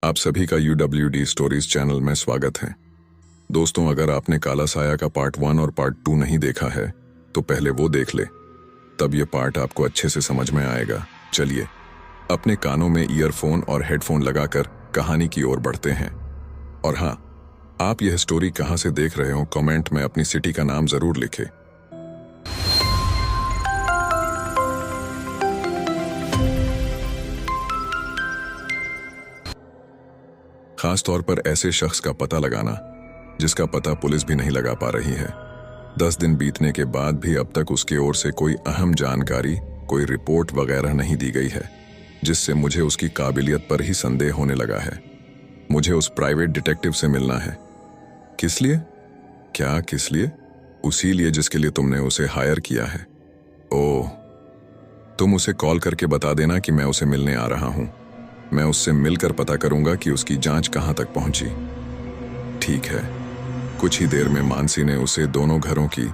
आप सभी का UWD स्टोरीज चैनल में स्वागत है। दोस्तों, अगर आपने काला साया का पार्ट 1 और पार्ट 2 नहीं देखा है तो पहले वो देख ले, तब ये पार्ट आपको अच्छे से समझ में आएगा। चलिए अपने कानों में ईयरफोन और हेडफोन लगाकर कहानी की ओर बढ़ते हैं। और हाँ, आप यह स्टोरी कहाँ से देख रहे हो कमेंट में अपनी सिटी का नाम जरूर लिखें। खास तौर पर ऐसे शख्स का पता लगाना जिसका पता पुलिस भी नहीं लगा पा रही है। 10 दिन बीतने के बाद भी अब तक उसकी ओर से कोई अहम जानकारी, कोई रिपोर्ट वगैरह नहीं दी गई है, जिससे मुझे उसकी काबिलियत पर ही संदेह होने लगा है। मुझे उस प्राइवेट डिटेक्टिव से मिलना है। किस लिए? क्या किस लिए? उसी लिए जिसके लिए तुमने उसे हायर किया है। ओह, तुम उसे कॉल करके बता देना कि मैं उसे मिलने आ रहा हूं। मैं उससे मिलकर पता करूंगा कि उसकी जांच कहां तक पहुंची। ठीक है। कुछ ही देर में मानसी ने उसे दोनों घरों की,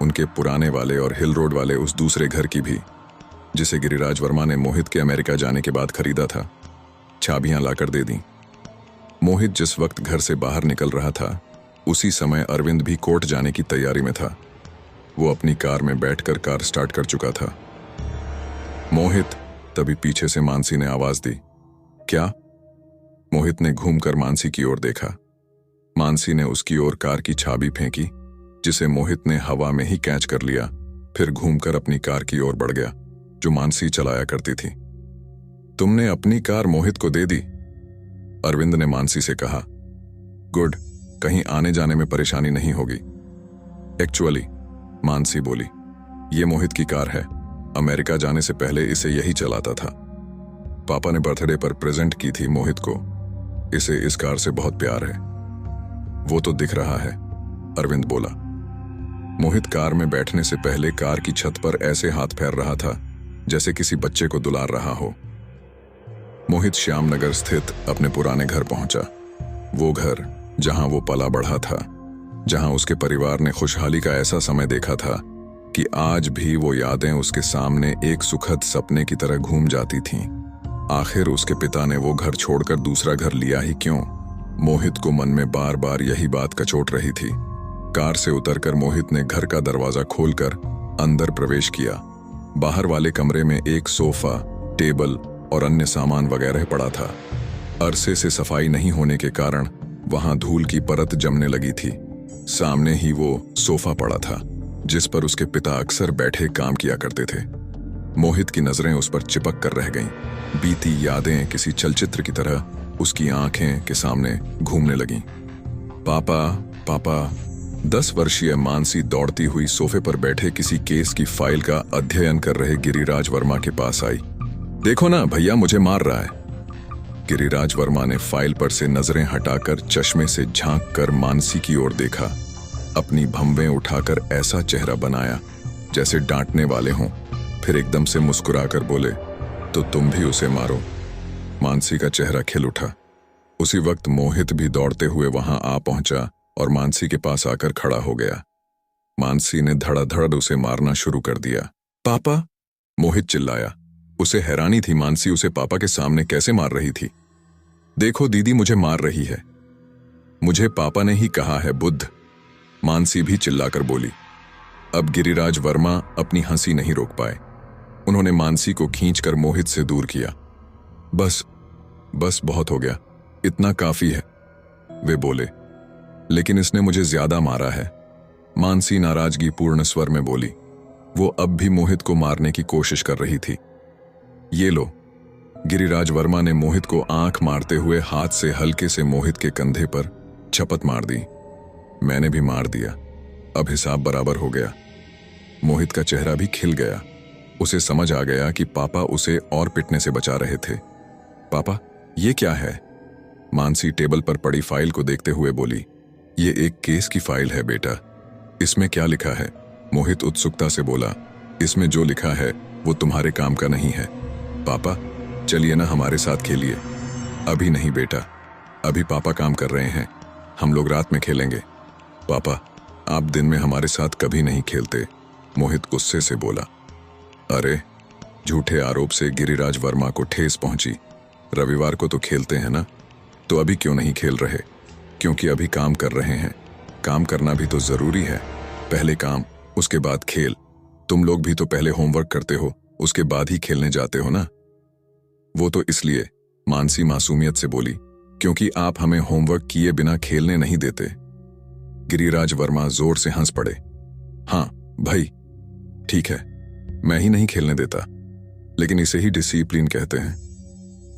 उनके पुराने वाले और हिल रोड वाले उस दूसरे घर की भी, जिसे गिरिराज वर्मा ने मोहित के अमेरिका जाने के बाद खरीदा था, चाबियां लाकर दे दी। मोहित जिस वक्त घर से बाहर निकल रहा था, उसी समय अरविंद भी कोर्ट जाने की तैयारी में था। वो अपनी कार में बैठकर कार स्टार्ट कर चुका था। मोहित, तभी पीछे से मानसी ने आवाज दी। क्या? मोहित ने घूमकर मानसी की ओर देखा। मानसी ने उसकी ओर कार की चाबी फेंकी, जिसे मोहित ने हवा में ही कैच कर लिया, फिर घूमकर अपनी कार की ओर बढ़ गया जो मानसी चलाया करती थी। तुमने अपनी कार मोहित को दे दी? अरविंद ने मानसी से कहा। गुड, कहीं आने जाने में परेशानी नहीं होगी। एक्चुअली, मानसी बोली, ये मोहित की कार है। अमेरिका जाने से पहले इसे यही चलाता था। पापा ने बर्थडे पर प्रेजेंट की थी मोहित को। इसे इस कार से बहुत प्यार है। वो तो दिख रहा है, अरविंद बोला। मोहित कार में बैठने से पहले कार की छत पर ऐसे हाथ फेर रहा था जैसे किसी बच्चे को दुलार रहा हो। मोहित श्यामनगर स्थित अपने पुराने घर पहुंचा। वो घर जहां वो पला बढ़ा था, जहां उसके परिवार ने खुशहाली का ऐसा समय देखा था कि आज भी वो यादें उसके सामने एक सुखद सपने की तरह घूम जाती थीं। आखिर उसके पिता ने वो घर छोड़कर दूसरा घर लिया ही क्यों? मोहित को मन में बार बार यही बात कचोट रही थी। कार से उतरकर मोहित ने घर का दरवाजा खोलकर अंदर प्रवेश किया। बाहर वाले कमरे में एक सोफा, टेबल और अन्य सामान वगैरह पड़ा था। अरसे से सफाई नहीं होने के कारण वहां धूल की परत जमने लगी थी। सामने ही वो सोफा पड़ा था जिस पर उसके पिता अक्सर बैठे काम किया करते थे। मोहित की नजरें उस पर चिपक कर रह गईं। बीती यादें किसी चलचित्र की तरह उसकी आंखें के सामने घूमने लगीं। पापा, पापा। 10 वर्षीय मानसी दौड़ती हुई सोफे पर बैठे किसी केस की फाइल का अध्ययन कर रहे गिरिराज वर्मा के पास आई। देखो ना भैया, मुझे मार रहा है। गिरिराज वर्मा ने फाइल पर से नजरें हटाकर चश्मे से झांक कर मानसी की ओर देखा। अपनी भंवें उठाकर ऐसा चेहरा बनाया जैसे डांटने वाले हों, फिर एकदम से मुस्कुराकर बोले, तो तुम भी उसे मारो। मानसी का चेहरा खिल उठा। उसी वक्त मोहित भी दौड़ते हुए वहां आ पहुंचा और मानसी के पास आकर खड़ा हो गया। मानसी ने धड़ाधड़ उसे मारना शुरू कर दिया। पापा, मोहित चिल्लाया। उसे हैरानी थी मानसी उसे पापा के सामने कैसे मार रही थी। देखो दीदी, मुझे मार रही है। मुझे पापा ने ही कहा है बुद्ध, मानसी भी चिल्लाकर बोली। अब गिरिराज वर्मा अपनी हंसी नहीं रोक पाए। उन्होंने मानसी को खींचकर मोहित से दूर किया। बस बस, बहुत हो गया, इतना काफी है, वे बोले। लेकिन इसने मुझे ज्यादा मारा है, मानसी नाराजगी पूर्ण स्वर में बोली। वो अब भी मोहित को मारने की कोशिश कर रही थी। ये लो। गिरिराज वर्मा ने मोहित को आंख मारते हुए हाथ से हल्के से मोहित के कंधे पर झपट मार दी। मैंने भी मार दिया, अब हिसाब बराबर हो गया। मोहित का चेहरा भी खिल गया। उसे समझ आ गया कि पापा उसे और पिटने से बचा रहे थे। पापा, ये क्या है? मानसी टेबल पर पड़ी फाइल को देखते हुए बोली। ये एक केस की फाइल है बेटा। इसमें क्या लिखा है? मोहित उत्सुकता से बोला। इसमें जो लिखा है वो तुम्हारे काम का नहीं है। पापा, चलिए ना हमारे साथ खेलिए। अभी नहीं बेटा, अभी पापा काम कर रहे हैं, हम लोग रात में खेलेंगे। पापा, आप दिन में हमारे साथ कभी नहीं खेलते, मोहित गुस्से से बोला। अरे, झूठे आरोप से गिरिराज वर्मा को ठेस पहुंची। रविवार को तो खेलते हैं ना? तो अभी क्यों नहीं खेल रहे? क्योंकि अभी काम कर रहे हैं। काम करना भी तो जरूरी है। पहले काम, उसके बाद खेल। तुम लोग भी तो पहले होमवर्क करते हो, उसके बाद ही खेलने जाते हो ना? वो तो इसलिए, मानसी मासूमियत से बोली, क्योंकि आप हमें होमवर्क किए बिना खेलने नहीं देते। गिरिराज वर्मा जोर से हंस पड़े। हाँ भाई, ठीक है, मैं ही नहीं खेलने देता, लेकिन इसे ही डिसिप्लिन कहते हैं।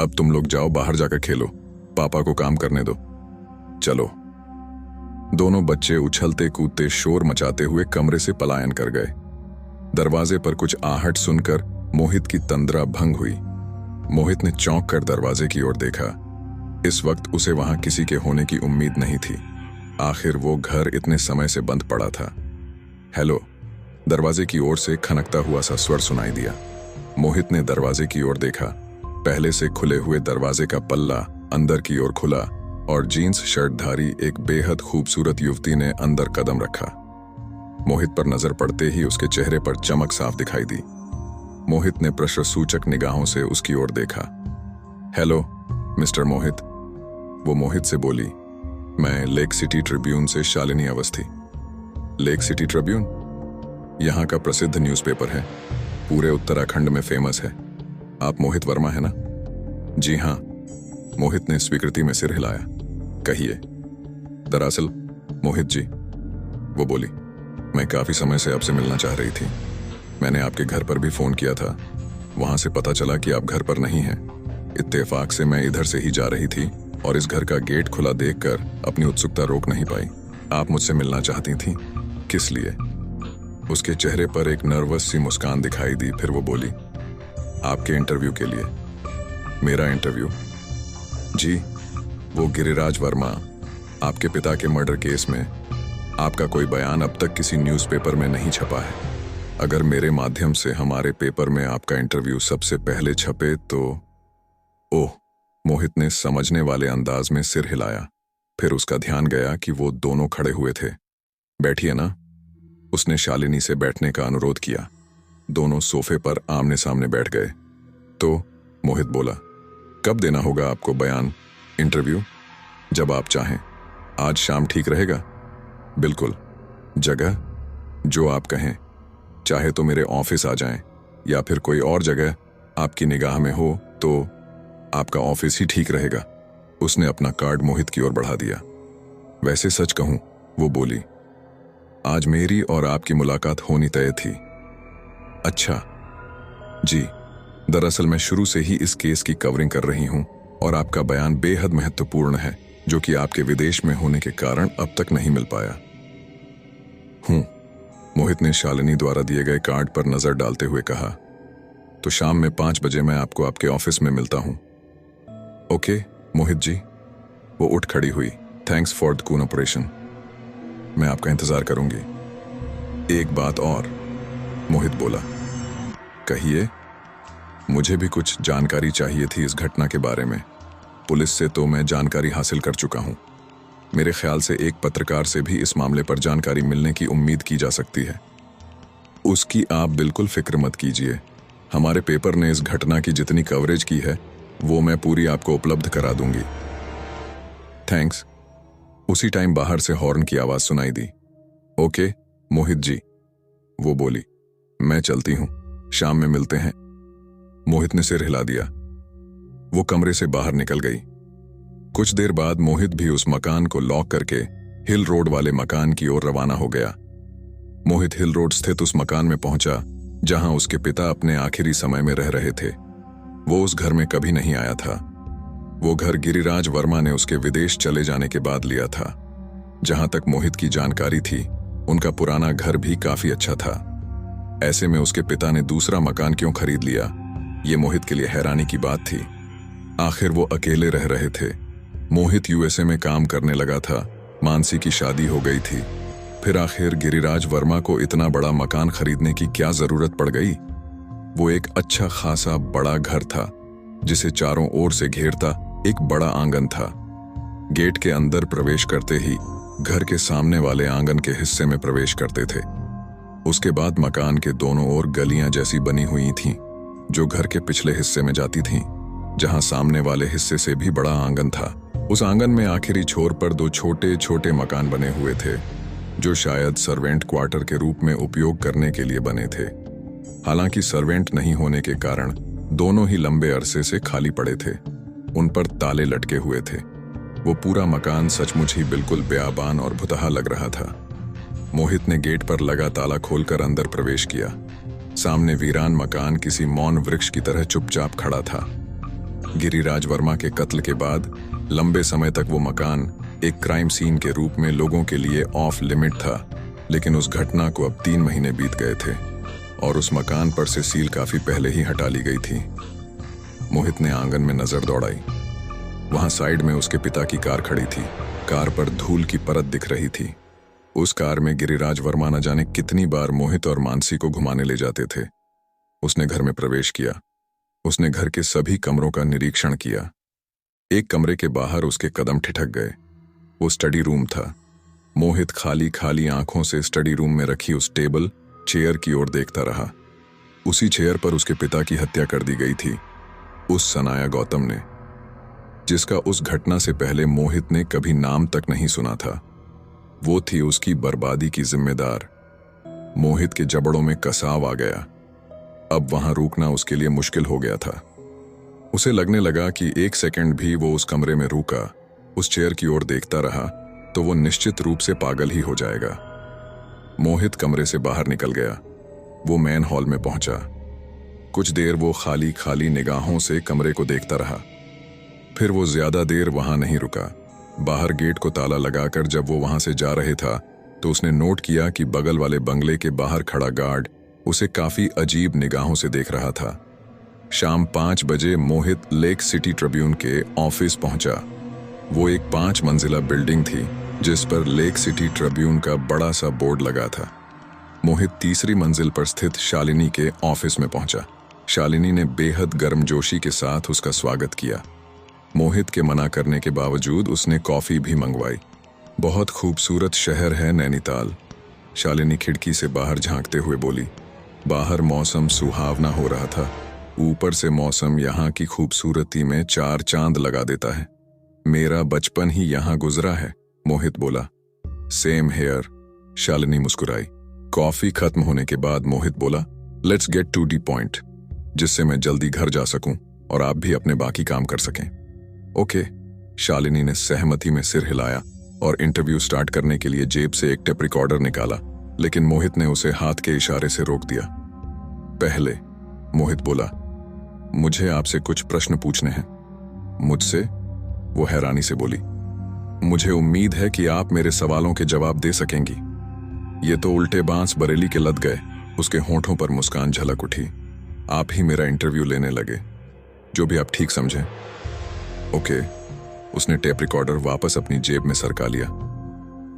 अब तुम लोग जाओ, बाहर जाकर खेलो, पापा को काम करने दो। चलो। दोनों बच्चे उछलते कूदते शोर मचाते हुए कमरे से पलायन कर गए। दरवाजे पर कुछ आहट सुनकर मोहित की तंद्रा भंग हुई। मोहित ने चौंक कर दरवाजे की ओर देखा। इस वक्त उसे वहां किसी के होने की उम्मीद नहीं थी। आखिर वो घर इतने समय से बंद पड़ा था। हेलो, दरवाजे की ओर से खनकता हुआ सा स्वर सुनाई दिया। मोहित ने दरवाजे की ओर देखा। पहले से खुले हुए दरवाजे का पल्ला अंदर की ओर खुला और जीन्स शर्टधारी एक बेहद खूबसूरत युवती ने अंदर कदम रखा। मोहित पर नजर पड़ते ही उसके चेहरे पर चमक साफ दिखाई दी। मोहित ने प्रश्नसूचक निगाहों से उसकी ओर देखा। हेलो मिस्टर मोहित, वो मोहित से बोली। मैं लेक सिटी ट्रिब्यून से Shalini Awasthi. Lake city Tribune यहाँ का प्रसिद्ध न्यूज़पेपर है, पूरे उत्तराखंड में फेमस है। आप मोहित वर्मा है ना? जी हाँ, मोहित ने स्वीकृति में सिर हिलाया। कहिए। दरअसल मोहित जी, वो बोली, मैं काफी समय से आपसे मिलना चाह रही थी। मैंने आपके घर पर भी फोन किया था, वहां से पता चला कि आप घर पर नहीं हैं। इत्तेफाक से मैं इधर से ही जा रही थी और इस घर का गेट खुला देखकर अपनी उत्सुकता रोक नहीं पाई। आप मुझसे मिलना चाहती थी, किस लिए? उसके चेहरे पर एक नर्वस सी मुस्कान दिखाई दी। फिर वो बोली, आपके इंटरव्यू के लिए। मेरा इंटरव्यू? जी, वो गिरिराज वर्मा, आपके पिता के मर्डर केस में आपका कोई बयान अब तक किसी न्यूज़पेपर में नहीं छपा है। अगर मेरे माध्यम से हमारे पेपर में आपका इंटरव्यू सबसे पहले छपे तो। ओह, मोहित ने समझने वाले अंदाज में सिर हिलाया। फिर उसका ध्यान गया कि वो दोनों खड़े हुए थे। बैठिए ना, उसने शालिनी से बैठने का अनुरोध किया। दोनों सोफे पर आमने सामने बैठ गए। तो मोहित बोला, कब देना होगा आपको बयान, इंटरव्यू? जब आप चाहें। आज शाम ठीक रहेगा? बिल्कुल। जगह? जो आप कहें। चाहे तो मेरे ऑफिस आ जाएं, या फिर कोई और जगह आपकी निगाह में हो तो आपका ऑफिस ही ठीक रहेगा। उसने अपना कार्ड मोहित की ओर बढ़ा दिया। वैसे सच कहूं, वो बोली, आज मेरी और आपकी मुलाकात होनी तय थी। अच्छा जी, दरअसल मैं शुरू से ही इस केस की कवरिंग कर रही हूं और आपका बयान बेहद महत्वपूर्ण है, जो कि आपके विदेश में होने के कारण अब तक नहीं मिल पाया। मोहित ने शालिनी द्वारा दिए गए कार्ड पर नजर डालते हुए कहा, तो शाम में 5 बजे मैं आपको आपके ऑफिस में मिलता हूं। ओके मोहित जी। वो उठ खड़ी हुई। Thanks for the cooperation. मैं आपका इंतजार करूंगी। एक बात और, मोहित बोला। कहिए। मुझे भी कुछ जानकारी चाहिए थी इस घटना के बारे में। पुलिस से तो मैं जानकारी हासिल कर चुका हूं। मेरे ख्याल से एक पत्रकार से भी इस मामले पर जानकारी मिलने की उम्मीद की जा सकती है। उसकी आप बिल्कुल फिक्र मत कीजिए। हमारे पेपर ने इस घटना की जितनी कवरेज की है वो मैं पूरी आपको उपलब्ध करा दूंगी। थैंक्स। उसी टाइम बाहर से हॉर्न की आवाज सुनाई दी। ओके मोहित जी, वो बोली। मैं चलती हूं, शाम में मिलते हैं। मोहित ने सिर हिला दिया। वो कमरे से बाहर निकल गई। कुछ देर बाद मोहित भी उस मकान को लॉक करके हिल रोड वाले मकान की ओर रवाना हो गया। मोहित हिल रोड स्थित उस मकान में पहुंचा जहां उसके पिता अपने आखिरी समय में रह रहे थे। वो उस घर में कभी नहीं आया था। वो घर गिरिराज वर्मा ने उसके विदेश चले जाने के बाद लिया था। जहां तक मोहित की जानकारी थी, उनका पुराना घर भी काफी अच्छा था। ऐसे में उसके पिता ने दूसरा मकान क्यों खरीद लिया, ये मोहित के लिए हैरानी की बात थी। आखिर वो अकेले रह रहे थे। मोहित यूएसए में काम करने लगा था, मानसी की शादी हो गई थी। फिर आखिर गिरिराज वर्मा को इतना बड़ा मकान खरीदने की क्या जरूरत पड़ गई? वो एक अच्छा खासा बड़ा घर था जिसे चारों ओर से घेरता एक बड़ा आंगन था। गेट के अंदर प्रवेश करते ही घर के सामने वाले आंगन के हिस्से में प्रवेश करते थे। उसके बाद मकान के दोनों ओर गलियां जैसी बनी हुई थीं जो घर के पिछले हिस्से में जाती थीं। जहां सामने वाले हिस्से से भी बड़ा आंगन था। उस आंगन में आखिरी छोर पर दो छोटे छोटे मकान बने हुए थे, जो शायद सर्वेंट क्वार्टर के रूप में उपयोग करने के लिए बने थे। हालांकि सर्वेंट नहीं होने के कारण दोनों ही लंबे अरसे से खाली पड़े थे। उन पर ताले लटके हुए थे। वो पूरा मकान सचमुच ही बिल्कुल बेआबान और भुतहा लग रहा था। मोहित ने गेट पर लगा ताला खोलकर अंदर प्रवेश किया। सामने वीरान मकान किसी मौन वृक्ष की तरह चुपचाप खड़ा था। गिरिराज वर्मा के कत्ल के बाद लंबे समय तक वो मकान एक क्राइम सीन के रूप में लोगों के लिए ऑफ लिमिट था, लेकिन उस घटना को अब 3 महीने बीत गए थे और उस मकान पर से सील काफी पहले ही हटा ली गई थी। मोहित ने आंगन में नजर दौड़ाई। वहां साइड में उसके पिता की कार खड़ी थी। कार पर धूल की परत दिख रही थी। उस कार में गिरिराज वर्मा न जाने कितनी बार मोहित और मानसी को घुमाने ले जाते थे। उसने घर में प्रवेश किया। उसने घर के सभी कमरों का निरीक्षण किया। एक कमरे के बाहर उसके कदम ठिठक गए। वो स्टडी रूम था। मोहित खाली खाली आंखों से स्टडी रूम में रखी उस टेबल चेयर की ओर देखता रहा। उसी चेयर पर उसके पिता की हत्या कर दी गई थी, उस सनाया गौतम ने, जिसका उस घटना से पहले मोहित ने कभी नाम तक नहीं सुना था। वो थी उसकी बर्बादी की जिम्मेदार। मोहित के जबड़ों में कसाव आ गया। अब वहां रुकना उसके लिए मुश्किल हो गया था। उसे लगने लगा कि 1 सेकंड भी वो उस कमरे में रुका, उस चेयर की ओर देखता रहा तो वो निश्चित रूप से पागल ही हो जाएगा। मोहित कमरे से बाहर निकल गया। वो मेन हॉल में पहुंचा। कुछ देर वो खाली खाली निगाहों से कमरे को देखता रहा। फिर वो ज्यादा देर वहां नहीं रुका। बाहर गेट को ताला लगाकर जब वो वहां से जा रहे था तो उसने नोट किया कि बगल वाले बंगले के बाहर खड़ा गार्ड उसे काफी अजीब निगाहों से देख रहा था। शाम 5 बजे मोहित लेक सिटी ट्रिब्यून के ऑफिस पहुंचा। वो एक 5 मंजिला बिल्डिंग थी जिस पर लेक सिटी ट्रिब्यून का बड़ा सा बोर्ड लगा था। मोहित तीसरी मंजिल पर स्थित शालिनी के ऑफिस में पहुंचा। शालिनी ने बेहद गर्मजोशी के साथ उसका स्वागत किया। मोहित के मना करने के बावजूद उसने कॉफी भी मंगवाई। बहुत खूबसूरत शहर है नैनीताल, शालिनी खिड़की से बाहर झांकते हुए बोली। बाहर मौसम सुहावना हो रहा था। ऊपर से मौसम यहाँ की खूबसूरती में 4 चांद लगा देता है। मेरा बचपन ही यहाँ गुजरा है, मोहित बोला। सेम हेयर, शालिनी मुस्कुराई। कॉफी खत्म होने के बाद मोहित बोला, let's get to the point, जिससे मैं जल्दी घर जा सकूं और आप भी अपने बाकी काम कर सकें। ओके, शालिनी ने सहमति में सिर हिलाया और इंटरव्यू स्टार्ट करने के लिए जेब से एक टेप रिकॉर्डर निकाला, लेकिन मोहित ने उसे हाथ के इशारे से रोक दिया। पहले, मोहित बोला, मुझे आपसे कुछ प्रश्न पूछने हैं। मुझसे? वो हैरानी से बोली। मुझे उम्मीद है कि आप मेरे सवालों के जवाब दे सकेंगी। ये तो उल्टे बांस बरेली के लद गए। उसके होंठों पर मुस्कान झलक उठी। आप ही मेरा इंटरव्यू लेने लगे, जो भी आप ठीक समझें। ओके, उसने टेप रिकॉर्डर वापस अपनी जेब में सरका लिया।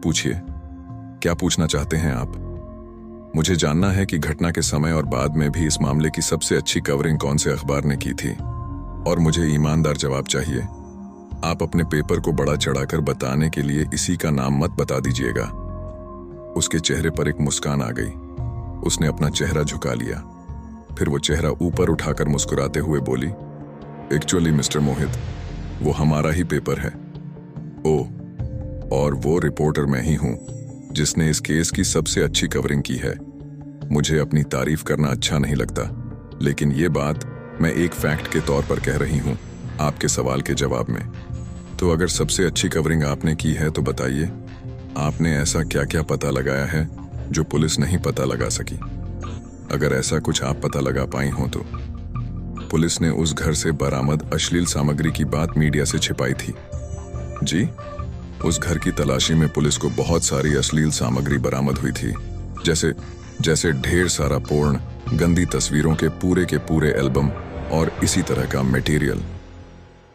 पूछिए, क्या पूछना चाहते हैं आप? मुझे जानना है कि घटना के समय और बाद में भी इस मामले की सबसे अच्छी कवरिंग कौन से अखबार ने की थी, और मुझे ईमानदार जवाब चाहिए। आप अपने पेपर को बड़ा चढ़ाकर बताने के लिए इसी का नाम मत बता दीजिएगा। उसके चेहरे पर एक मुस्कान आ गई। उसने अपना चेहरा झुका लिया। फिर वो चेहरा ऊपर उठाकर मुस्कुराते हुए बोली, एक्चुअली मिस्टर मोहित, वो हमारा ही पेपर है। ओह, और वो रिपोर्टर मैं ही हूं जिसने इस केस की सबसे अच्छी कवरिंग की है। मुझे अपनी तारीफ करना अच्छा नहीं लगता, लेकिन ये बात मैं एक फैक्ट के तौर पर कह रही हूं आपके सवाल के जवाब में। तो अगर सबसे अच्छी कवरिंग आपने की है तो बताइए, आपने ऐसा क्या क्या पता लगाया है जो पुलिस नहीं पता लगा सकी? अगर ऐसा कुछ आप पता लगा पाई हो तो। पुलिस ने उस घर से बरामद अश्लील सामग्री की बात मीडिया से छिपाई थी। जी, उस घर की तलाशी में पुलिस को बहुत सारी अश्लील सामग्री बरामद हुई थी, जैसे ढेर सारा पोर्न, गंदी तस्वीरों के पूरे एल्बम और इसी तरह का मटेरियल।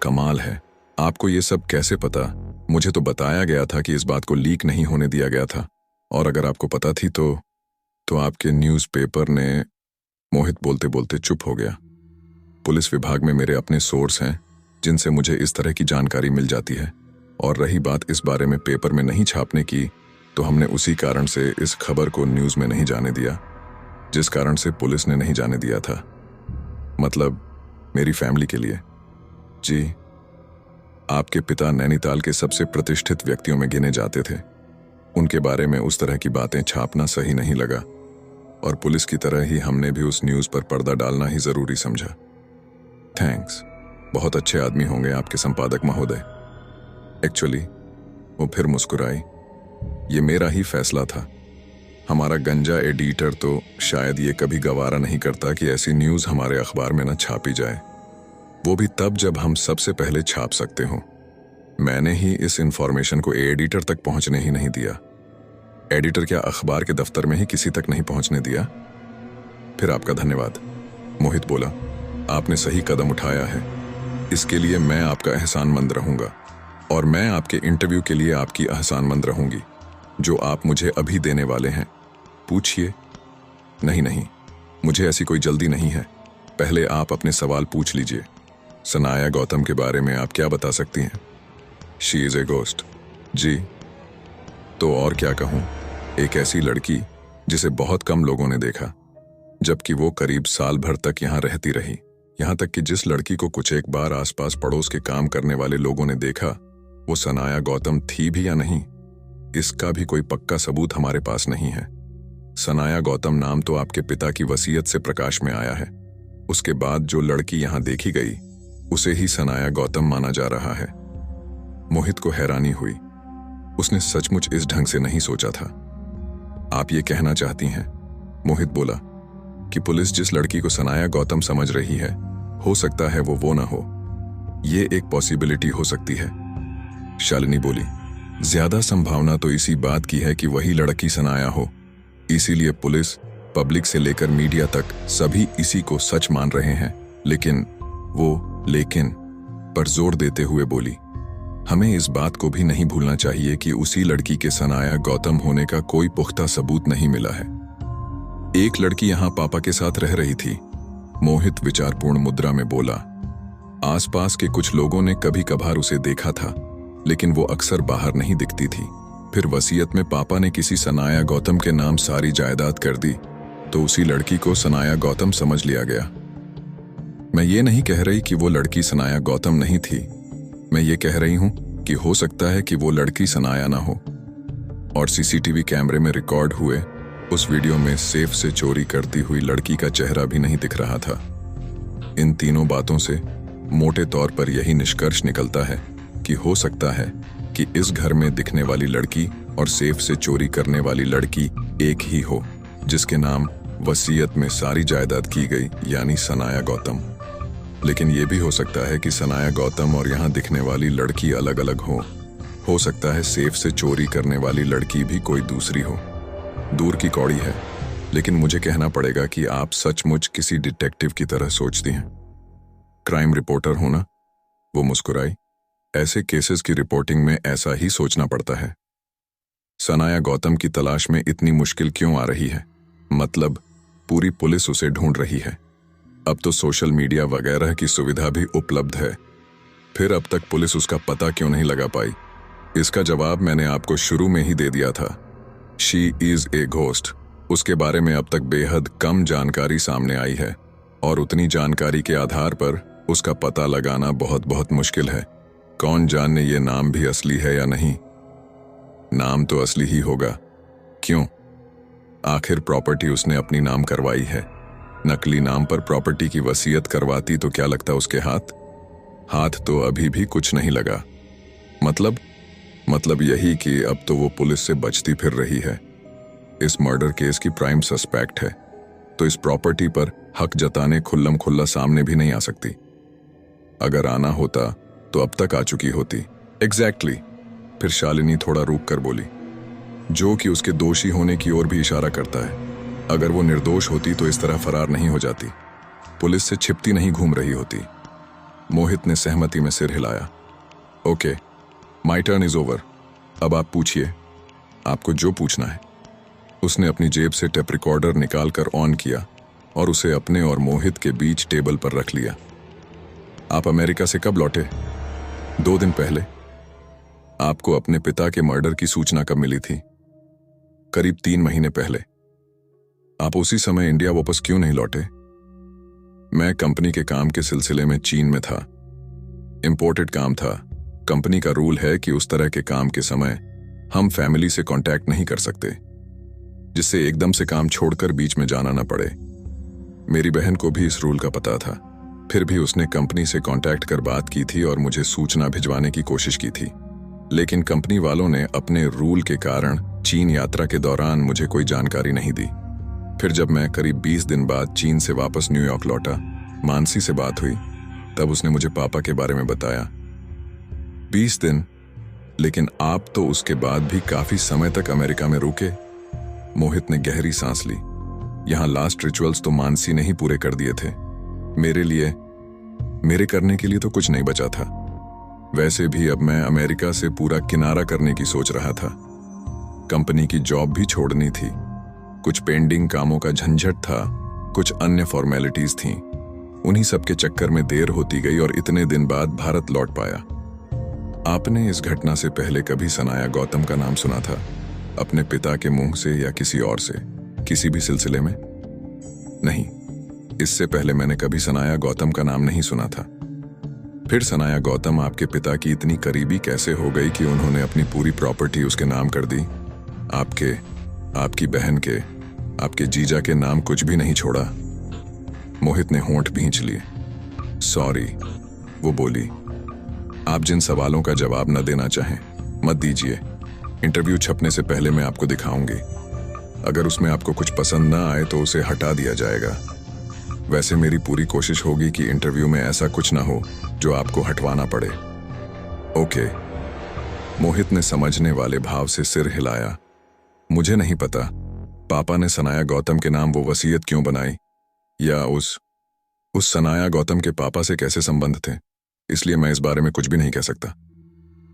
कमाल है, आपको ये सब कैसे पता? मुझे तो बताया गया था कि इस बात को लीक नहीं होने दिया गया था, और अगर आपको पता थी तो आपके न्यूज़पेपर ने। मोहित बोलते बोलते चुप हो गया। पुलिस विभाग में मेरे अपने सोर्स हैं जिनसे मुझे इस तरह की जानकारी मिल जाती है, और रही बात इस बारे में पेपर में नहीं छापने की, तो हमने उसी कारण से इस खबर को न्यूज़ में नहीं जाने दिया, जिस कारण से पुलिस ने नहीं जाने दिया था। मतलब मेरी फैमिली के लिए। जी, आपके पिता नैनीताल के सबसे प्रतिष्ठित व्यक्तियों में गिने जाते थे। उनके बारे में उस तरह की बातें छापना सही नहीं लगा और पुलिस की तरह ही हमने भी उस न्यूज़ पर पर्दा डालना ही जरूरी समझा। थैंक्स, बहुत अच्छे आदमी होंगे आपके संपादक महोदय। एक्चुअली वो फिर मुस्कुराई। ये मेरा ही फैसला था। हमारा गंजा एडिटर तो शायद ये कभी गवारा नहीं करता कि ऐसी न्यूज़ हमारे अखबार में न छापी जाए, वो भी तब जब हम सबसे पहले छाप सकते हों। मैंने ही इस इंफॉर्मेशन को एडिटर तक पहुंचने ही नहीं दिया। एडिटर क्या अखबार के दफ्तर में ही किसी तक नहीं पहुंचने दिया? फिर आपका धन्यवाद, मोहित बोला। आपने सही कदम उठाया है, इसके लिए मैं आपका एहसानमंद रहूंगा और मैं आपके इंटरव्यू के लिए आपकी एहसानमंद रहूंगी जो आप मुझे अभी देने वाले हैं। पूछिए। नहीं नहीं, मुझे ऐसी कोई जल्दी नहीं है, पहले आप अपने सवाल पूछ लीजिए। सनाया गौतम के बारे में आप क्या बता सकती हैं? She is a ghost. जी, तो और क्या कहूं, एक ऐसी लड़की जिसे बहुत कम लोगों ने देखा, जबकि वो करीब साल भर तक यहां रहती रही। यहां तक कि जिस लड़की को कुछ एक बार आसपास पड़ोस के काम करने वाले लोगों ने देखा, वो सनाया गौतम थी भी या नहीं, इसका भी कोई पक्का सबूत हमारे पास नहीं है। सनाया गौतम नाम तो आपके पिता की वसीयत से प्रकाश में आया है। उसके बाद जो लड़की यहां देखी गई उसे ही सनाया गौतम माना जा रहा है। मोहित को हैरानी हुई। उसने सचमुच इस ढंग से नहीं सोचा था। आप ये कहना चाहती हैं, मोहित बोला, कि पुलिस जिस लड़की को सनाया गौतम समझ रही है, हो सकता है वो ना हो। ये एक पॉसिबिलिटी हो सकती है, शालिनी बोली। ज्यादा संभावना तो इसी बात की है कि वही लड़की सनाया हो, इसीलिए पुलिस, पब्लिक से लेकर मीडिया तक सभी इसी को सच मान रहे हैं। लेकिन पर जोर देते हुए बोली, हमें इस बात को भी नहीं भूलना चाहिए कि उसी लड़की के सनाया गौतम होने का कोई पुख्ता सबूत नहीं मिला है। एक लड़की यहां पापा के साथ रह रही थी, मोहित विचारपूर्ण मुद्रा में बोला। आसपास के कुछ लोगों ने कभी कभार उसे देखा था, लेकिन वो अक्सर बाहर नहीं दिखती थी। फिर वसीयत में पापा ने किसी सनाया गौतम के नाम सारी जायदाद कर दी, तो उसी लड़की को सनाया गौतम समझ लिया गया। मैं ये नहीं कह रही कि वो लड़की सनाया गौतम नहीं थी, मैं ये कह रही हूं कि हो सकता है कि वो लड़की सनाया ना हो। और सीसीटीवी कैमरे में रिकॉर्ड हुए उस वीडियो में सेफ से चोरी करती हुई लड़की का चेहरा भी नहीं दिख रहा था। इन तीनों बातों से मोटे तौर पर यही निष्कर्ष निकलता है कि हो सकता है कि इस घर में दिखने वाली लड़की और सेफ से चोरी करने वाली लड़की एक ही हो, जिसके नाम वसीयत में सारी जायदाद की गई, यानी सनाया गौतम। लेकिन यह भी हो सकता है कि सनाया गौतम और यहां दिखने वाली लड़की अलग अलग हो सकता है सेफ से चोरी करने वाली लड़की भी कोई दूसरी हो। दूर की कौड़ी है, लेकिन मुझे कहना पड़ेगा कि आप सचमुच किसी डिटेक्टिव की तरह सोचती हैं। क्राइम रिपोर्टर हो ना? वो मुस्कुराई। ऐसे केसेस की रिपोर्टिंग में ऐसा ही सोचना पड़ता है। सनाया गौतम की तलाश में इतनी मुश्किल क्यों आ रही है? मतलब पूरी पुलिस उसे ढूंढ रही है। अब तो सोशल मीडिया वगैरह की सुविधा भी उपलब्ध है, फिर अब तक पुलिस उसका पता क्यों नहीं लगा पाई? इसका जवाब मैंने आपको शुरू में ही दे दिया था। She is a ghost. उसके बारे में अब तक बेहद कम जानकारी सामने आई है और उतनी जानकारी के आधार पर उसका पता लगाना बहुत बहुत मुश्किल है। कौन जाने ये नाम भी असली है या नहीं। नाम तो असली ही होगा। क्यों? आखिर प्रॉपर्टी उसने अपनी नाम करवाई है। नकली नाम पर प्रॉपर्टी की वसीयत करवाती तो क्या लगता उसके हाथ तो अभी भी कुछ नहीं लगा। मतलब यही कि अब तो वो पुलिस से बचती फिर रही है। इस मर्डर केस की प्राइम सस्पेक्ट है, तो इस प्रॉपर्टी पर हक जताने खुल्लम खुल्ला सामने भी नहीं आ सकती। अगर आना होता तो अब तक आ चुकी होती। एग्जैक्टली। फिर शालिनी थोड़ा रुक कर बोली, जो कि उसके दोषी होने की ओर भी इशारा करता है। अगर वो निर्दोष होती तो इस तरह फरार नहीं हो जाती, पुलिस से छिपती नहीं घूम रही होती। मोहित ने सहमति में सिर हिलाया। Okay, my turn is over. अब आप पूछिए, आपको जो पूछना है। उसने अपनी जेब से टेप रिकॉर्डर निकालकर ऑन किया और उसे अपने और मोहित के बीच टेबल पर रख लिया। आप अमेरिका से कब लौटे? 2 दिन पहले। आपको अपने पिता के मर्डर की सूचना कब मिली थी? करीब 3 महीने पहले। आप उसी समय इंडिया वापस क्यों नहीं लौटे? मैं कंपनी के काम के सिलसिले में चीन में था। इम्पोर्टेड काम था। कंपनी का रूल है कि उस तरह के काम के समय हम फैमिली से कांटेक्ट नहीं कर सकते, जिससे एकदम से काम छोड़कर बीच में जाना न पड़े। मेरी बहन को भी इस रूल का पता था, फिर भी उसने कंपनी से कांटेक्ट कर बात की थी और मुझे सूचना भिजवाने की कोशिश की थी। लेकिन कंपनी वालों ने अपने रूल के कारण चीन यात्रा के दौरान मुझे कोई जानकारी नहीं दी। फिर जब मैं करीब 20 दिन बाद चीन से वापस न्यूयॉर्क लौटा, मानसी से बात हुई, तब उसने मुझे पापा के बारे में बताया। 20 दिन, लेकिन आप तो उसके बाद भी काफी समय तक अमेरिका में रुके। मोहित ने गहरी सांस ली। यहां लास्ट रिचुअल्स तो मानसी ने ही पूरे कर दिए थे। मेरे करने के लिए तो कुछ नहीं बचा था। वैसे भी अब मैं अमेरिका से पूरा किनारा करने की सोच रहा था। कंपनी की जॉब भी छोड़नी थी। कुछ पेंडिंग कामों का झंझट था, कुछ अन्य फॉर्मेलिटीज थीं। उन्हीं सब के चक्कर में देर होती गई और इतने दिन बाद भारत लौट पाया। आपने इस घटना से पहले कभी सनाया गौतम का नाम सुना था? अपने पिता के मुंह से या किसी और से, किसी भी सिलसिले में? नहीं, इससे पहले मैंने कभी सनाया गौतम का नाम नहीं सुना था। फिर सनाया गौतम आपके पिता की इतनी करीबी कैसे हो गई कि उन्होंने अपनी पूरी प्रॉपर्टी उसके नाम कर दी? आपकी बहन के, आपके जीजा के नाम कुछ भी नहीं छोड़ा? मोहित ने होंठ भींच लिए। सॉरी, वो बोली। आप जिन सवालों का जवाब न देना चाहें, मत दीजिए। इंटरव्यू छपने से पहले मैं आपको दिखाऊंगी। अगर उसमें आपको कुछ पसंद ना आए तो उसे हटा दिया जाएगा। वैसे मेरी पूरी कोशिश होगी कि इंटरव्यू में ऐसा कुछ ना हो जो आपको हटवाना पड़े। ओके। मोहित ने समझने वाले भाव से सिर हिलाया। मुझे नहीं पता पापा ने सनाया गौतम के नाम वो वसीयत क्यों बनाई, या उस सनाया गौतम के पापा से कैसे संबंध थे, इसलिए मैं इस बारे में कुछ भी नहीं कह सकता।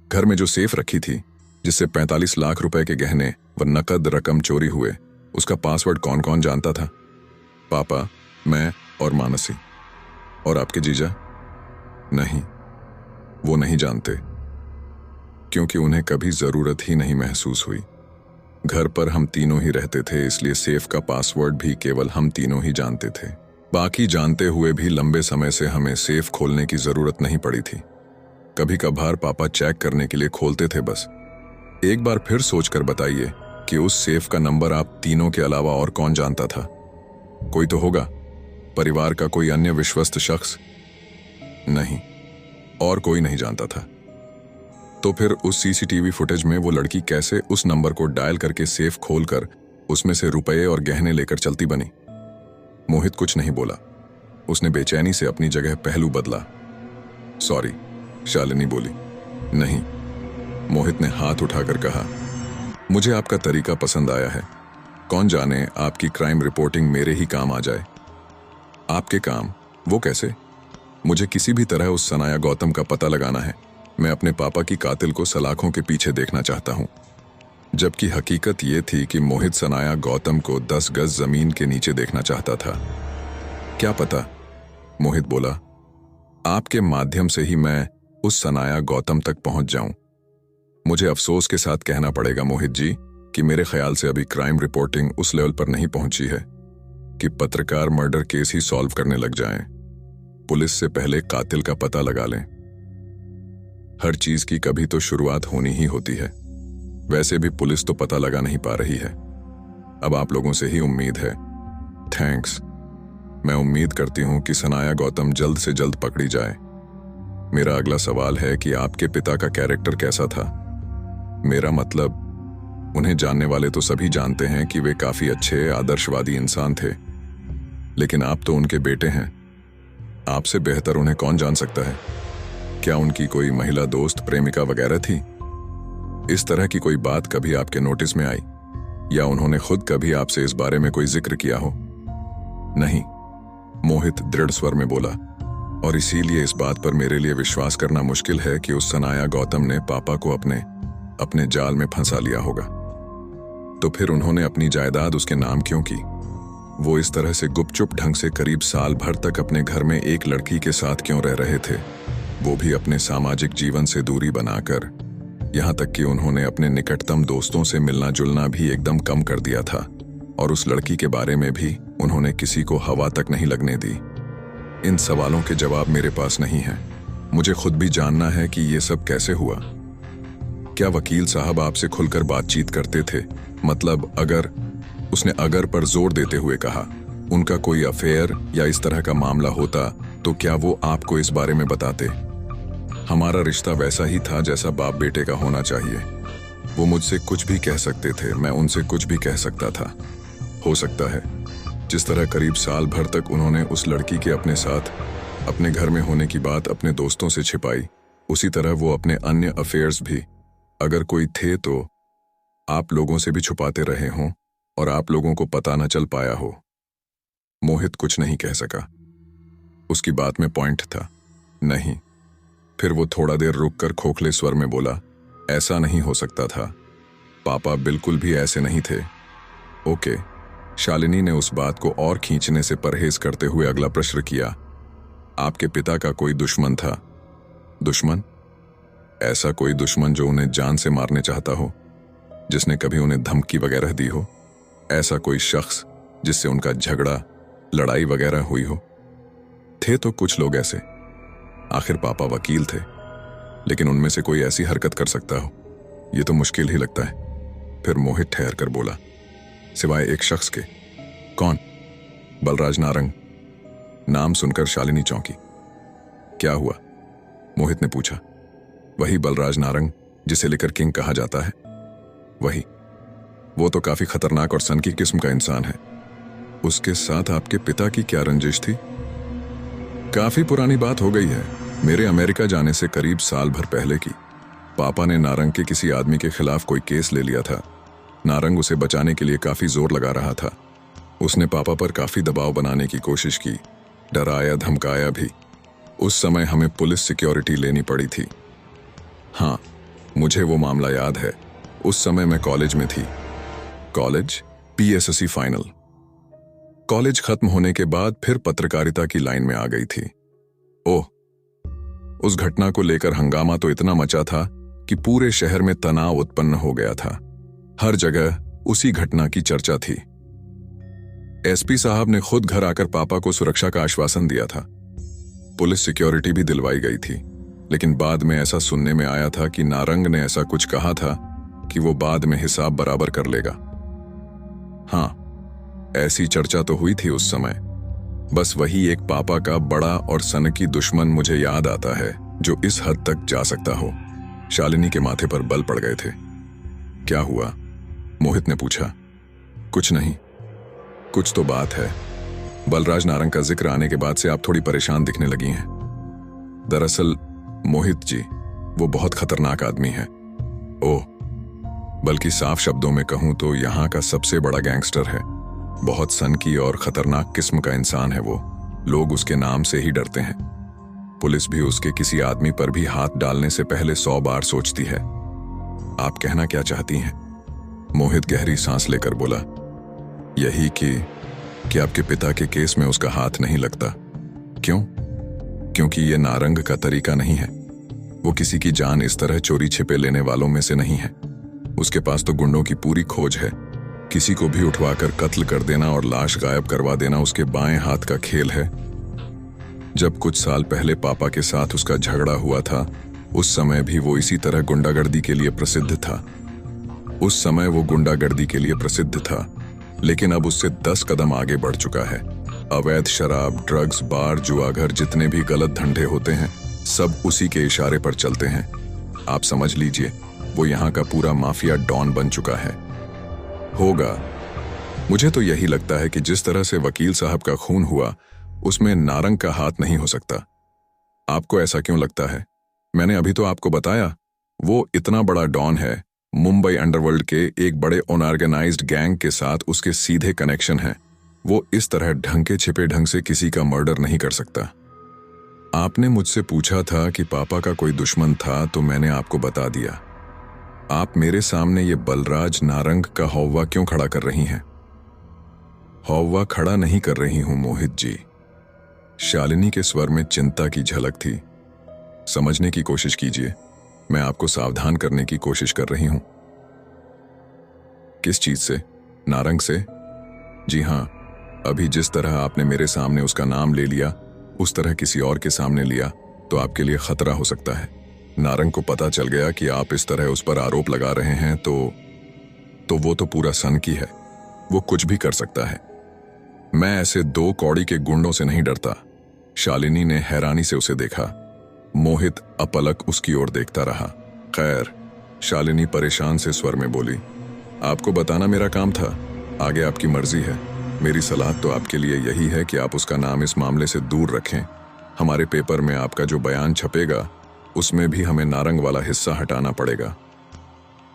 घर में जो सेफ रखी थी, जिससे 45 लाख रुपए के गहने व नकद रकम चोरी हुए, उसका पासवर्ड कौन कौन जानता था? पापा, मैं और मानसी। और आपके जीजा? नहीं, वो नहीं जानते, क्योंकि उन्हें कभी जरूरत ही नहीं महसूस हुई। घर पर हम तीनों ही रहते थे, इसलिए सेफ का पासवर्ड भी केवल हम तीनों ही जानते थे। बाकी जानते हुए भी लंबे समय से हमें सेफ खोलने की जरूरत नहीं पड़ी थी। कभी कभार पापा चेक करने के लिए खोलते थे बस। एक बार फिर सोचकर बताइए कि उस सेफ का नंबर आप तीनों के अलावा और कौन जानता था? कोई तो होगा, परिवार का कोई अन्य विश्वस्त शख्स? नहीं, और कोई नहीं जानता था। तो फिर उस सीसीटीवी फुटेज में वो लड़की कैसे उस नंबर को डायल करके सेफ खोलकर उसमें से रुपए और गहने लेकर चलती बनी? मोहित कुछ नहीं बोला। उसने बेचैनी से अपनी जगह पहलू बदला। सॉरी, शालिनी बोली। नहीं, मोहित ने हाथ उठाकर कहा। मुझे आपका तरीका पसंद आया है। कौन जाने आपकी क्राइम रिपोर्टिंग मेरे ही काम आ जाए। आपके काम? वो कैसे? मुझे किसी भी तरह उस सनाया गौतम का पता लगाना है। मैं अपने पापा की कातिल को सलाखों के पीछे देखना चाहता हूं। जबकि हकीकत ये थी कि मोहित सनाया गौतम को 10 गज जमीन के नीचे देखना चाहता था। क्या पता, मोहित बोला, आपके माध्यम से ही मैं उस सनाया गौतम तक पहुंच जाऊं। मुझे अफसोस के साथ कहना पड़ेगा मोहित जी कि मेरे ख्याल से अभी क्राइम रिपोर्टिंग उस लेवल पर नहीं पहुंची है कि पत्रकार मर्डर केस ही सॉल्व करने लग जाएं। पुलिस से पहले कातिल का पता लगा लें। हर चीज की कभी तो शुरुआत होनी ही होती है। वैसे भी पुलिस तो पता लगा नहीं पा रही है। अब आप लोगों से ही उम्मीद है। थैंक्स। मैं उम्मीद करती हूं कि सनाया गौतम जल्द से जल्द पकड़ी जाए। मेरा अगला सवाल है कि आपके पिता का कैरेक्टर कैसा था? मेरा मतलब, उन्हें जानने वाले तो सभी जानते हैं कि वे काफी अच्छे आदर्शवादी इंसान थे, लेकिन आप तो उनके बेटे हैं। आपसे बेहतर उन्हें कौन जान सकता है? क्या उनकी कोई महिला दोस्त, प्रेमिका वगैरह थी? इस तरह की कोई बात कभी आपके नोटिस में आई, या उन्होंने खुद कभी आपसे इस बारे में कोई जिक्र किया हो? नहीं, मोहित दृढ़ स्वर में बोला, और इसीलिए इस बात पर मेरे लिए विश्वास करना मुश्किल है कि उस सनाया गौतम ने पापा को अपने जाल में फंसा लिया होगा। तो फिर उन्होंने अपनी जायदाद उसके नाम क्यों की? वो इस तरह से गुपचुप ढंग से करीब साल भर तक अपने घर में एक लड़की के साथ क्यों रह रहे थे, वो भी अपने सामाजिक जीवन से दूरी बनाकर? यहाँ तक कि उन्होंने अपने निकटतम दोस्तों से मिलना जुलना भी एकदम कम कर दिया था, और उस लड़की के बारे में भी उन्होंने किसी को हवा तक नहीं लगने दी। इन सवालों के जवाब मेरे पास नहीं है, मुझे खुद भी जानना है कि ये सब कैसे हुआ। क्या वकील साहब आपसे खुलकर बातचीत करते थे? मतलब उसने अगर पर जोर देते हुए कहा, उनका कोई अफेयर या इस तरह का मामला होता तो क्या वो आपको इस बारे में बताते? हमारा रिश्ता वैसा ही था जैसा बाप बेटे का होना चाहिए। वो मुझसे कुछ भी कह सकते थे, मैं उनसे कुछ भी कह सकता था। हो सकता है जिस तरह करीब साल भर तक उन्होंने उस लड़की के अपने साथ अपने घर में होने की बात अपने दोस्तों से छिपाई, उसी तरह वो अपने अन्य अफेयर्स भी, अगर कोई थे तो आप लोगों से भी छुपाते रहे हों और आप लोगों को पता न चल पाया हो। मोहित कुछ नहीं कह सका। उसकी बात में पॉइंट था। नहीं। फिर वो थोड़ा देर रुककर खोखले स्वर में बोला, ऐसा नहीं हो सकता था। पापा बिल्कुल भी ऐसे नहीं थे। ओके। शालिनी ने उस बात को और खींचने से परहेज करते हुए अगला प्रश्न किया, आपके पिता का कोई दुश्मन था? दुश्मन? ऐसा कोई दुश्मन जो उन्हें जान से मारने चाहता हो, जिसने कभी उन्हें धमकी वगैरह दी हो? ऐसा कोई शख्स जिससे उनका झगड़ा लड़ाई वगैरह हुई हो? थे तो कुछ लोग ऐसे। आखिर पापा वकील थे, लेकिन उनमें से कोई ऐसी हरकत कर सकता हो, ये तो मुश्किल ही लगता है। फिर मोहित ठहर कर बोला, सिवाय एक शख्स के। कौन? बलराज नारंग। नाम सुनकर शालिनी चौंकी। क्या हुआ? मोहित ने पूछा। वही बलराज नारंग जिसे लेकर किंग कहा जाता है, वही। वो तो काफी खतरनाक और सन की किस्म का इंसान है। उसके साथ आपके पिता की क्या रंजिश थी? काफी पुरानी बात हो गई है, मेरे अमेरिका जाने से करीब साल भर पहले की। पापा ने नारंग के किसी आदमी के खिलाफ कोई केस ले लिया था। नारंग उसे बचाने के लिए काफी जोर लगा रहा था। उसने पापा पर काफी दबाव बनाने की कोशिश की, डराया धमकाया भी। उस समय हमें पुलिस सिक्योरिटी लेनी पड़ी थी। हाँ, मुझे वो मामला याद है। उस समय मैं कॉलेज में थी। कॉलेज? PSSC final. कॉलेज खत्म होने के बाद फिर पत्रकारिता की लाइन में आ गई थी। ओह, उस घटना को लेकर हंगामा तो इतना मचा था कि पूरे शहर में तनाव उत्पन्न हो गया था। हर जगह उसी घटना की चर्चा थी। SP साहब ने खुद घर आकर पापा को सुरक्षा का आश्वासन दिया था। पुलिस सिक्योरिटी भी दिलवाई गई थी, लेकिन बाद में ऐसा सुनने में आया था कि नारंग ने ऐसा कुछ कहा था कि वो बाद में हिसाब बराबर कर लेगा। हाँ, ऐसी चर्चा तो हुई थी उस समय। बस वही एक पापा का बड़ा और सनकी दुश्मन मुझे याद आता है जो इस हद तक जा सकता हो। शालिनी के माथे पर बल पड़ गए थे। क्या हुआ? मोहित ने पूछा। कुछ नहीं, कुछ तो बात है। बलराज नारंग का जिक्र आने के बाद से आप थोड़ी परेशान दिखने लगी हैं। दरअसल मोहित जी, वो बहुत खतरनाक आदमी है। ओह, बल्कि साफ शब्दों में कहूं तो यहाँ का सबसे बड़ा गैंगस्टर है। बहुत सनकी और खतरनाक किस्म का इंसान है वो। लोग उसके नाम से ही डरते हैं। पुलिस भी उसके किसी आदमी पर भी हाथ डालने से पहले 100 बार सोचती है। आप कहना क्या चाहती हैं? मोहित गहरी सांस लेकर बोला, यही कि आपके पिता के केस में उसका हाथ नहीं लगता। क्यों? क्योंकि ये नारंग का तरीका नहीं है। वो किसी की जान इस तरह चोरी छिपे लेने वालों में से नहीं है। उसके पास तो गुंडों की पूरी खोज है। किसी को भी उठवाकर कत्ल कर देना और लाश गायब करवा देना उसके बाएं हाथ का खेल है। जब कुछ साल पहले पापा के साथ उसका झगड़ा हुआ था, उस समय भी वो इसी तरह गुंडागर्दी के लिए प्रसिद्ध था। उस समय वो गुंडागर्दी के लिए प्रसिद्ध था, लेकिन अब उससे 10 कदम आगे बढ़ चुका है। अवैध शराब, ड्रग्स, बार, जुआघर, जितने भी गलत धंधे होते हैं, सब उसी के इशारे पर चलते हैं। आप समझ लीजिए, वो यहाँ का पूरा माफिया डॉन बन चुका है। होगा। मुझे तो यही लगता है कि जिस तरह से वकील साहब का खून हुआ, उसमें नारंग का हाथ नहीं हो सकता। आपको ऐसा क्यों लगता है? मैंने अभी तो आपको बताया, वो इतना बड़ा डॉन है। मुंबई अंडरवर्ल्ड के एक बड़े अनऑर्गेनाइज्ड गैंग के साथ उसके सीधे कनेक्शन हैं। वो इस तरह ढंग के छिपे ढंग से किसी का मर्डर नहीं कर सकता। आपने मुझसे पूछा था कि पापा का कोई दुश्मन था, तो मैंने आपको बता दिया। आप मेरे सामने ये बलराज नारंग का हौवा क्यों खड़ा कर रही हैं? हौवा खड़ा नहीं कर रही हूं मोहित जी। शालिनी के स्वर में चिंता की झलक थी। समझने की कोशिश कीजिए, मैं आपको सावधान करने की कोशिश कर रही हूं। किस चीज से? नारंग से? जी हां, अभी जिस तरह आपने मेरे सामने उसका नाम ले लिया, उस तरह किसी और के सामने लिया तो आपके लिए खतरा हो सकता है। नारंग को पता चल गया कि आप इस तरह उस पर आरोप लगा रहे हैं तो वो तो पूरा सन की है, वो कुछ भी कर सकता है। मैं ऐसे 2 कौड़ी के गुंडों से नहीं डरता। शालिनी ने हैरानी से उसे देखा। मोहित अपलक उसकी ओर देखता रहा। खैर, शालिनी परेशान से स्वर में बोली, आपको बताना मेरा काम था, आगे आपकी मर्जी है। मेरी सलाह तो आपके लिए यही है कि आप उसका नाम इस मामले से दूर रखें। हमारे पेपर में आपका जो बयान छपेगा उसमें भी हमें नारंग वाला हिस्सा हटाना पड़ेगा।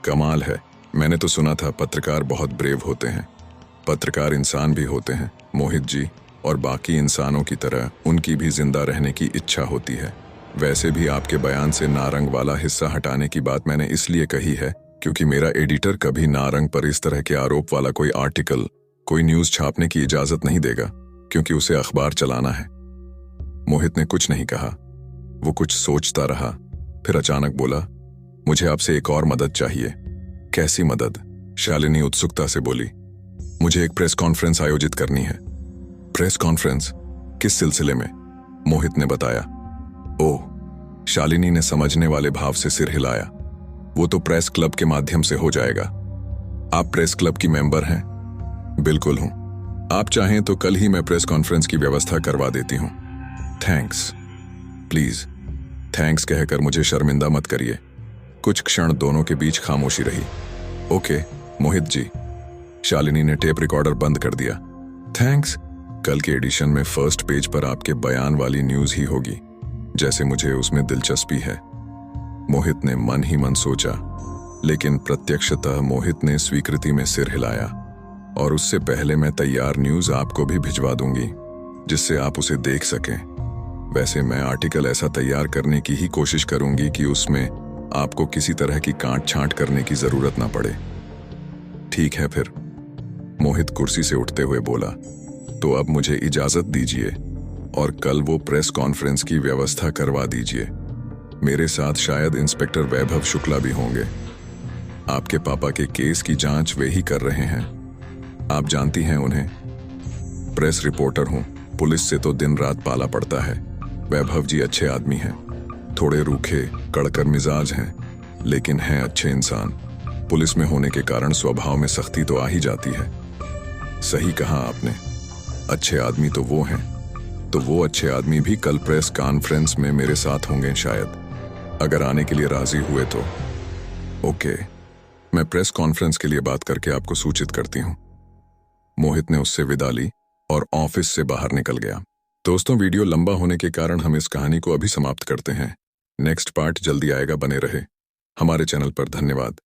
कमाल है, मैंने तो सुना था पत्रकार बहुत ब्रेव होते हैं। पत्रकार इंसान भी होते हैं मोहित जी, और बाकी इंसानों की तरह उनकी भी जिंदा रहने की इच्छा होती है। वैसे भी आपके बयान से नारंग वाला हिस्सा हटाने की बात मैंने इसलिए कही है क्योंकि मेरा एडिटर कभी नारंग पर इस तरह के आरोप वाला कोई आर्टिकल, कोई न्यूज छापने की इजाजत नहीं देगा, क्योंकि उसे अखबार चलाना है। मोहित ने कुछ नहीं कहा। वो कुछ सोचता रहा, फिर अचानक बोला, मुझे आपसे एक और मदद चाहिए। कैसी मदद? शालिनी उत्सुकता से बोली। मुझे एक प्रेस कॉन्फ्रेंस आयोजित करनी है। Press conference? किस सिलसिले में? मोहित ने बताया। ओह, शालिनी ने समझने वाले भाव से सिर हिलाया। वो तो प्रेस क्लब के माध्यम से हो जाएगा। आप प्रेस क्लब की मेंबर हैं? बिल्कुल हूं। आप चाहें तो कल ही मैं प्रेस कॉन्फ्रेंस की व्यवस्था करवा देती हूं। थैंक्स। प्लीज थैंक्स कहकर मुझे शर्मिंदा मत करिए। कुछ क्षण दोनों के बीच खामोशी रही। ओके मोहित जी। शालिनी ने टेप रिकॉर्डर बंद कर दिया। थैंक्स। कल के एडिशन में फर्स्ट पेज पर आपके बयान वाली न्यूज ही होगी, जैसे मुझे उसमें दिलचस्पी है। मोहित ने मन ही मन सोचा, लेकिन प्रत्यक्षतः मोहित ने स्वीकृति में सिर हिलाया। और उससे पहले मैं तैयार न्यूज आपको भी भिजवा दूंगी, जिससे आप उसे देख सकें। वैसे मैं आर्टिकल ऐसा तैयार करने की ही कोशिश करूंगी कि उसमें आपको किसी तरह की काट छांट करने की जरूरत ना पड़े। ठीक है फिर, मोहित कुर्सी से उठते हुए बोला। तो अब मुझे इजाजत दीजिए और कल वो प्रेस कॉन्फ्रेंस की व्यवस्था करवा दीजिए। मेरे साथ शायद इंस्पेक्टर वैभव शुक्ला भी होंगे। आपके पापा के केस की जांच वे ही कर रहे हैं। आप जानती हैं उन्हें। प्रेस रिपोर्टर हूं, पुलिस से तो दिन रात पाला पड़ता है। वैभव जी अच्छे आदमी हैं, थोड़े रूखे कड़कर मिजाज हैं, लेकिन हैं अच्छे इंसान। पुलिस में होने के कारण स्वभाव में सख्ती तो आ ही जाती है। सही कहा आपने, अच्छे आदमी तो वो हैं। तो वो अच्छे आदमी भी कल प्रेस कॉन्फ्रेंस में मेरे साथ होंगे शायद, अगर आने के लिए राजी हुए तो। ओके, मैं प्रेस कॉन्फ्रेंस के लिए बात करके आपको सूचित करती हूं। मोहित ने उससे विदा ली और ऑफिस से बाहर निकल गया। दोस्तों, वीडियो लंबा होने के कारण हम इस कहानी को अभी समाप्त करते हैं। नेक्स्ट पार्ट जल्दी आएगा, बने रहे हमारे चैनल पर। धन्यवाद।